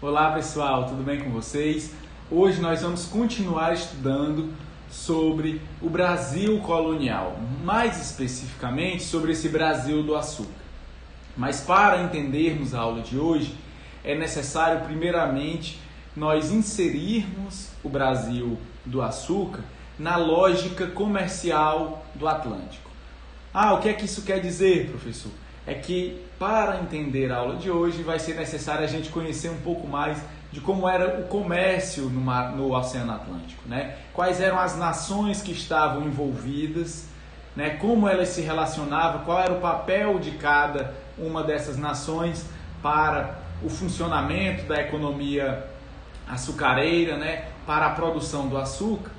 Olá pessoal, tudo bem com vocês? Hoje nós vamos continuar estudando sobre o Brasil colonial, mais especificamente sobre esse Brasil do açúcar. Mas para entendermos a aula de hoje, é necessário primeiramente nós inserirmos o Brasil do açúcar na lógica comercial do Atlântico. O que é que isso quer dizer, professor? É que para entender a aula de hoje vai ser necessário a gente conhecer um pouco mais de como era o comércio no Oceano Atlântico, né? Quais eram as nações que estavam envolvidas, né? Como elas se relacionavam, qual era o papel de cada uma dessas nações para o funcionamento da economia açucareira, né? Para a produção do açúcar.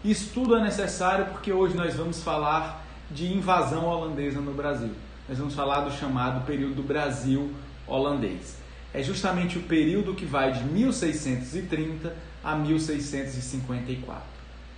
Isso tudo é necessário porque hoje nós vamos falar de invasão holandesa no Brasil. Nós vamos falar do chamado período do Brasil holandês. É justamente o período que vai de 1630 a 1654.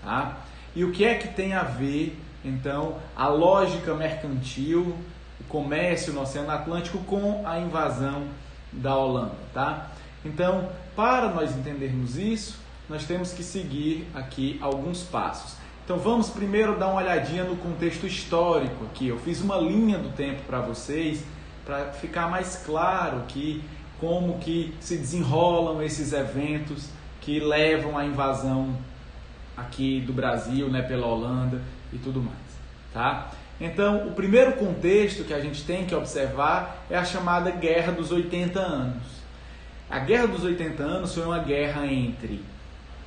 Tá? E o que é que tem a ver, então, a lógica mercantil, o comércio no Oceano Atlântico com a invasão da Holanda? Tá? Então, para nós entendermos isso, nós temos que seguir aqui alguns passos. Então vamos primeiro dar uma olhadinha no contexto histórico aqui. Eu fiz uma linha do tempo para vocês, para ficar mais claro aqui como que se desenrolam esses eventos que levam à invasão aqui do Brasil, né, pela Holanda e tudo mais. Tá? Então o primeiro contexto que a gente tem que observar é a chamada Guerra dos 80 Anos. A Guerra dos 80 Anos foi uma guerra entre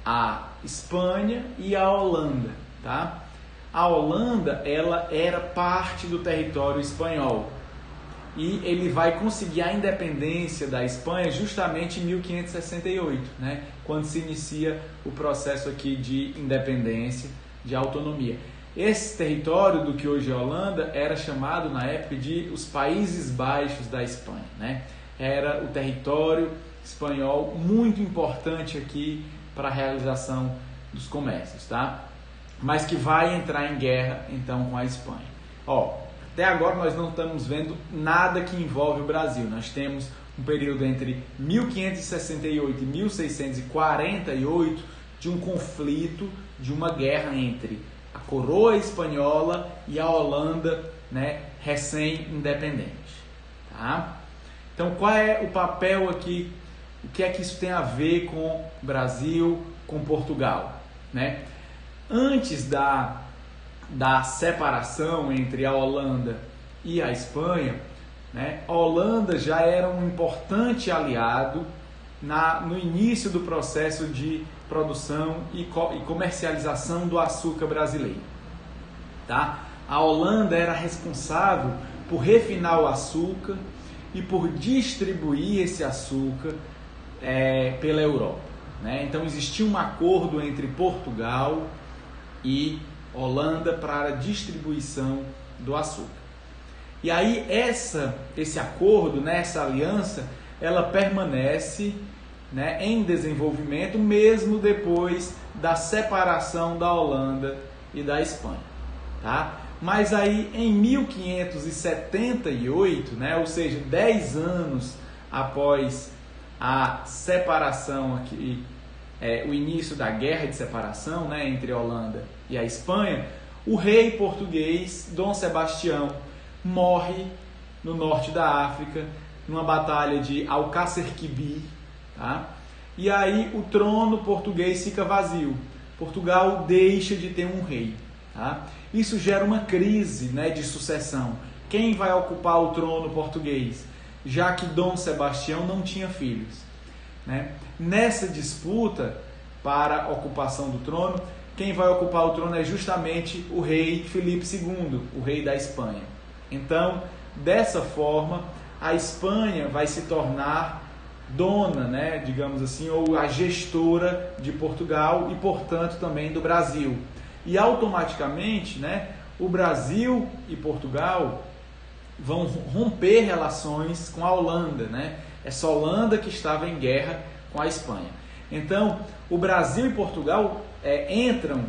a Espanha e a Holanda. Tá? A Holanda ela era parte do território espanhol e ele vai conseguir a independência da Espanha justamente em 1568, né? Quando se inicia o processo aqui de independência, de autonomia. Esse território do que hoje é a Holanda era chamado na época de os Países Baixos da Espanha, né? Era o território espanhol muito importante aqui para a realização dos comércios, tá? Mas que vai entrar em guerra então com a Espanha. Até agora nós não estamos vendo nada que envolve o Brasil. Nós temos um período entre 1568 e 1648 de um conflito, de uma guerra entre a coroa espanhola e a Holanda, né, recém-independente. Tá? Então qual é o papel aqui? O que é que isso tem a ver com o Brasil, com Portugal, né? Antes da separação entre a Holanda e a Espanha, né, a Holanda já era um importante aliado no início do processo de produção e comercialização do açúcar brasileiro. Tá? A Holanda era responsável por refinar o açúcar e por distribuir esse açúcar pela Europa. Né? Então existia um acordo entre Portugal e Holanda para a distribuição do açúcar. E aí esse acordo, né, essa aliança, ela permanece, né, em desenvolvimento mesmo depois da separação da Holanda e da Espanha. Tá? Mas aí em 1578, né, ou seja, 10 anos após a separação aqui, o início da guerra de separação, né, entre a Holanda e a Espanha, o rei português Dom Sebastião morre no norte da África, numa batalha de Alcácer Quibir, tá? E aí o trono português fica vazio. Portugal deixa de ter um rei. Tá? Isso gera uma crise, né, de sucessão. Quem vai ocupar o trono português? Já que Dom Sebastião não tinha filhos. Né? Nessa disputa para a ocupação do trono, quem vai ocupar o trono é justamente o rei Filipe II, o rei da Espanha. Então, dessa forma, a Espanha vai se tornar dona, né, digamos assim, ou a gestora de Portugal e, portanto, também do Brasil. E automaticamente, né, o Brasil e Portugal vão romper relações com a Holanda, né? Essa Holanda que estava em guerra com a Espanha. Então, o Brasil e Portugal entram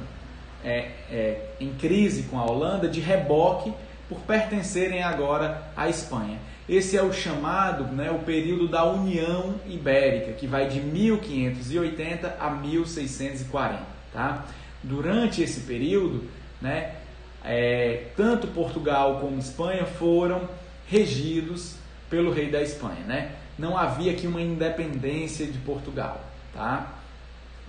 em crise com a Holanda de reboque por pertencerem agora à Espanha. Esse é o chamado, né, o período da União Ibérica, que vai de 1580 a 1640. Tá? Durante esse período, né, tanto Portugal como Espanha foram regidos pelo rei da Espanha. Né? Não havia aqui uma independência de Portugal. Tá?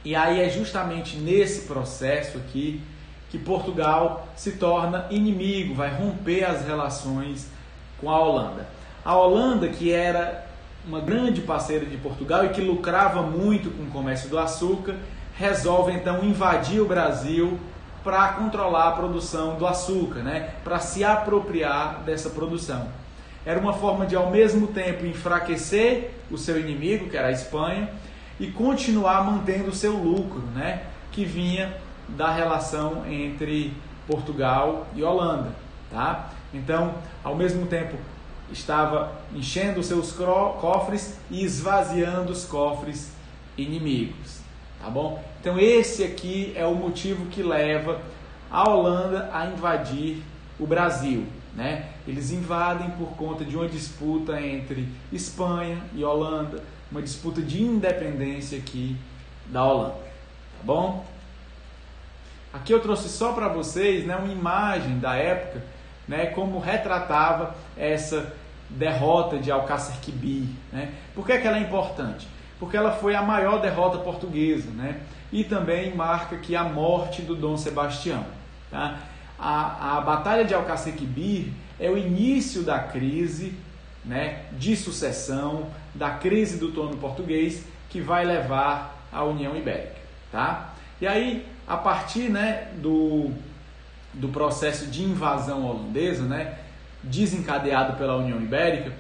E aí é justamente nesse processo aqui que Portugal se torna inimigo, vai romper as relações com a Holanda. A Holanda, que era uma grande parceira de Portugal e que lucrava muito com o comércio do açúcar, resolve então invadir o Brasil para controlar a produção do açúcar, né? Para se apropriar dessa produção. Era uma forma de, ao mesmo tempo, enfraquecer o seu inimigo, que era a Espanha, e continuar mantendo o seu lucro, né? Que vinha da relação entre Portugal e Holanda. Tá? Então, ao mesmo tempo, estava enchendo os seus cofres e esvaziando os cofres inimigos. Tá bom? Então esse aqui é o motivo que leva a Holanda a invadir o Brasil. Né? Eles invadem por conta de uma disputa entre Espanha e Holanda, uma disputa de independência aqui da Holanda. Tá bom? Aqui eu trouxe só para vocês, né, uma imagem da época, né, como retratava essa derrota de Alcácer Quibir. Né? Por que ela é importante? Porque ela foi a maior derrota portuguesa, né? E também marca que a morte do Dom Sebastião. Tá? A Batalha de Alcácer Quibir é o início da crise, né, de sucessão, da crise do trono português, que vai levar à União Ibérica. Tá? E aí, a partir, né, do processo de invasão holandesa, né, desencadeado pela União Ibérica,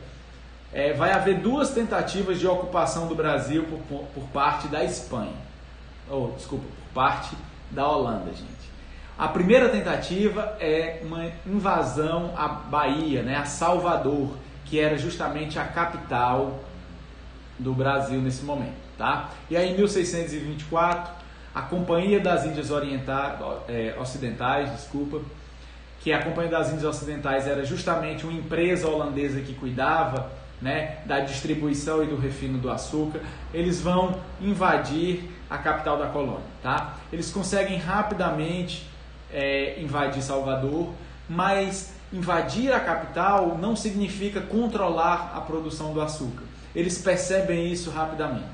vai haver duas tentativas de ocupação do Brasil por parte da Espanha. Por parte da Holanda, gente. A primeira tentativa é uma invasão à Bahia, né, a Salvador, que era justamente a capital do Brasil nesse momento. Tá? E aí, em 1624, a Companhia das Índias Ocidentais, que a Companhia das Índias Ocidentais era justamente uma empresa holandesa que cuidava, né, da distribuição e do refino do açúcar, eles vão invadir a capital da colônia. Tá? Eles conseguem rapidamente invadir Salvador, mas invadir a capital não significa controlar a produção do açúcar. Eles percebem isso rapidamente.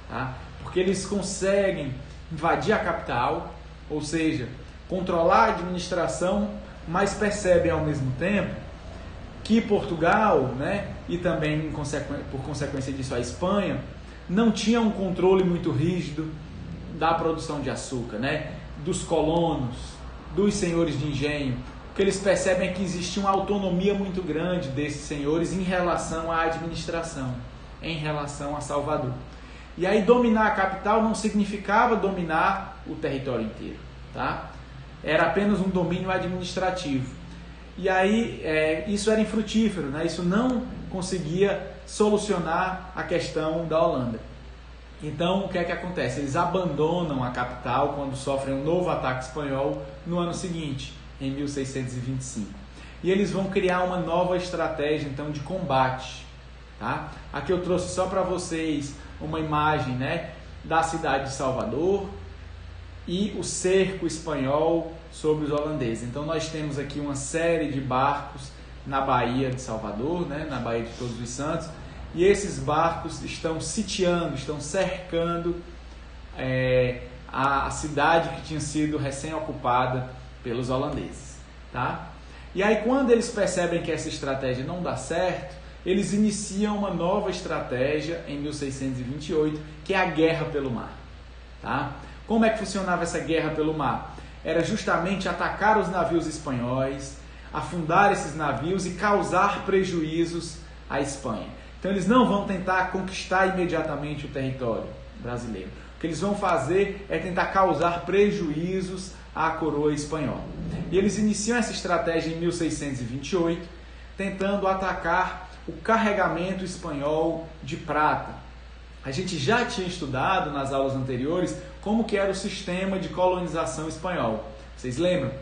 Tá? Porque eles conseguem invadir a capital, ou seja, controlar a administração, mas percebem ao mesmo tempo que Portugal, né, e também por consequência disso a Espanha, não tinha um controle muito rígido da produção de açúcar, né, dos colonos, dos senhores de engenho, porque eles percebem que existia uma autonomia muito grande desses senhores em relação à administração, em relação a Salvador. E aí dominar a capital não significava dominar o território inteiro, tá? Era apenas um domínio administrativo. E aí isso era infrutífero, né? Isso não conseguia solucionar a questão da Holanda. Então o que é que acontece? Eles abandonam a capital quando sofrem um novo ataque espanhol no ano seguinte, em 1625. E eles vão criar uma nova estratégia então de combate. Tá? Aqui eu trouxe só para vocês uma imagem, né, da cidade de Salvador e o cerco espanhol sobre os holandeses. Então nós temos aqui uma série de barcos na Baía de Salvador, né, na Baía de Todos os Santos, e esses barcos estão sitiando, estão cercando a cidade que tinha sido recém-ocupada pelos holandeses. Tá? E aí quando eles percebem que essa estratégia não dá certo, eles iniciam uma nova estratégia em 1628, que é a guerra pelo mar. Tá? Como é que funcionava essa guerra pelo mar? Era justamente atacar os navios espanhóis, afundar esses navios e causar prejuízos à Espanha. Então eles não vão tentar conquistar imediatamente o território brasileiro. O que eles vão fazer é tentar causar prejuízos à coroa espanhola. E eles iniciam essa estratégia em 1628, tentando atacar o carregamento espanhol de prata. A gente já tinha estudado nas aulas anteriores como que era o sistema de colonização espanhol. Vocês lembram?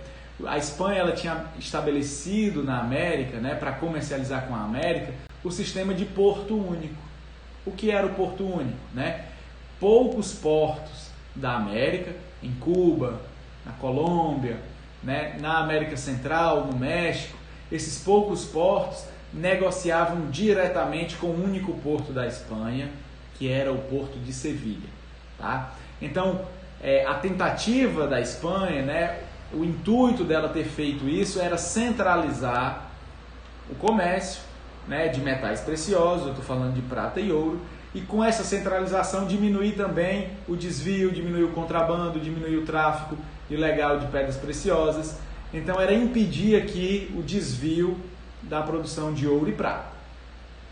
A Espanha ela tinha estabelecido na América, né, para comercializar com a América, o sistema de porto único. O que era o porto único? Né? Poucos portos da América, em Cuba, na Colômbia, né? Na América Central, no México, esses poucos portos negociavam diretamente com o único porto da Espanha, que era o porto de Sevilha. Tá? Então, a tentativa da Espanha, né, o intuito dela ter feito isso era centralizar o comércio, né, de metais preciosos, eu estou falando de prata e ouro, e com essa centralização diminuir também o desvio, diminuir o contrabando, diminuir o tráfico ilegal de pedras preciosas. Então era impedir aqui o desvio da produção de ouro e prata.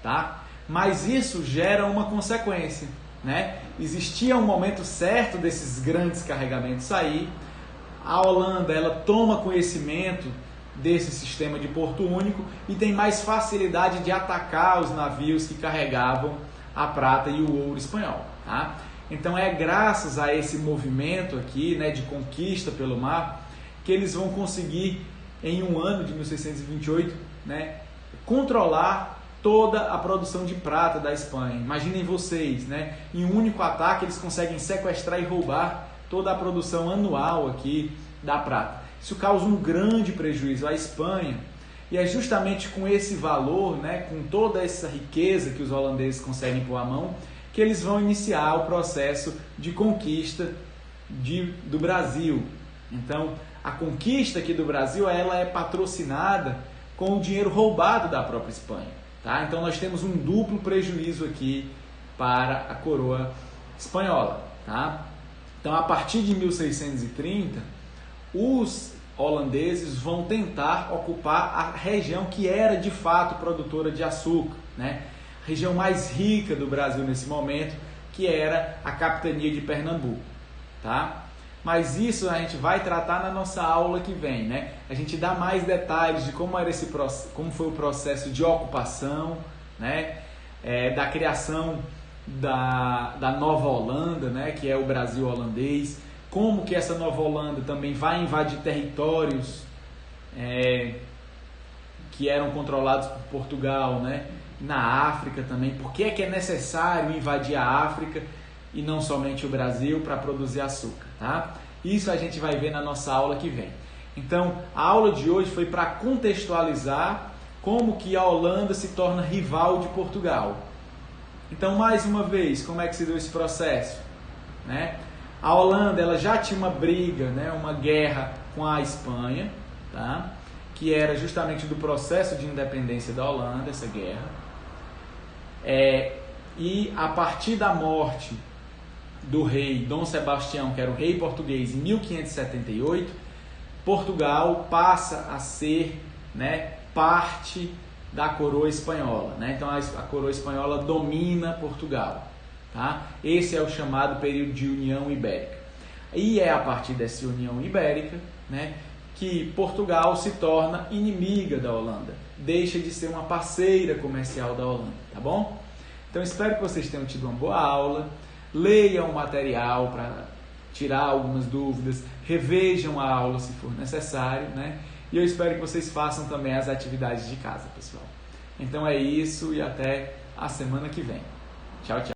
Tá? Mas isso gera uma consequência. Né? Existia um momento certo desses grandes carregamentos sair. A Holanda ela toma conhecimento desse sistema de porto único e tem mais facilidade de atacar os navios que carregavam a prata e o ouro espanhol. Tá? Então é graças a esse movimento aqui, né, de conquista pelo mar, que eles vão conseguir, em um ano de 1628, né, controlar toda a produção de prata da Espanha. Imaginem vocês, né, em um único ataque eles conseguem sequestrar e roubar toda a produção anual aqui da prata. Isso causa um grande prejuízo à Espanha e é justamente com esse valor, né, com toda essa riqueza que os holandeses conseguem pôr à mão, que eles vão iniciar o processo de conquista do Brasil. Então, a conquista aqui do Brasil ela é patrocinada com o dinheiro roubado da própria Espanha. Tá? Então nós temos um duplo prejuízo aqui para a coroa espanhola. Tá? Então a partir de 1630, os holandeses vão tentar ocupar a região que era de fato produtora de açúcar, né? A região mais rica do Brasil nesse momento, que era a capitania de Pernambuco. Tá? Mas isso a gente vai tratar na nossa aula que vem, né? A gente dá mais detalhes de como foi o processo de ocupação, né? Da criação da Nova Holanda, né? Que é o Brasil holandês, como que essa Nova Holanda também vai invadir territórios que eram controlados por Portugal, né? Na África também, por que é necessário invadir a África e não somente o Brasil para produzir açúcar, tá? Isso a gente vai ver na nossa aula que vem. Então, a aula de hoje foi para contextualizar como que a Holanda se torna rival de Portugal. Então, mais uma vez, como é que se deu esse processo? Né? A Holanda ela já tinha uma briga, né, uma guerra com a Espanha, tá? Que era justamente do processo de independência da Holanda, essa guerra. E a partir da morte do rei Dom Sebastião, que era o rei português, em 1578, Portugal passa a ser, né, parte da coroa espanhola. Né? Então a coroa espanhola domina Portugal. Tá? Esse é o chamado período de União Ibérica. E é a partir dessa União Ibérica, né, que Portugal se torna inimiga da Holanda. Deixa de ser uma parceira comercial da Holanda. Tá bom? Então espero que vocês tenham tido uma boa aula. Leiam o material para tirar algumas dúvidas, revejam a aula se for necessário, né? E eu espero que vocês façam também as atividades de casa, pessoal. Então é isso e até a semana que vem. Tchau, tchau.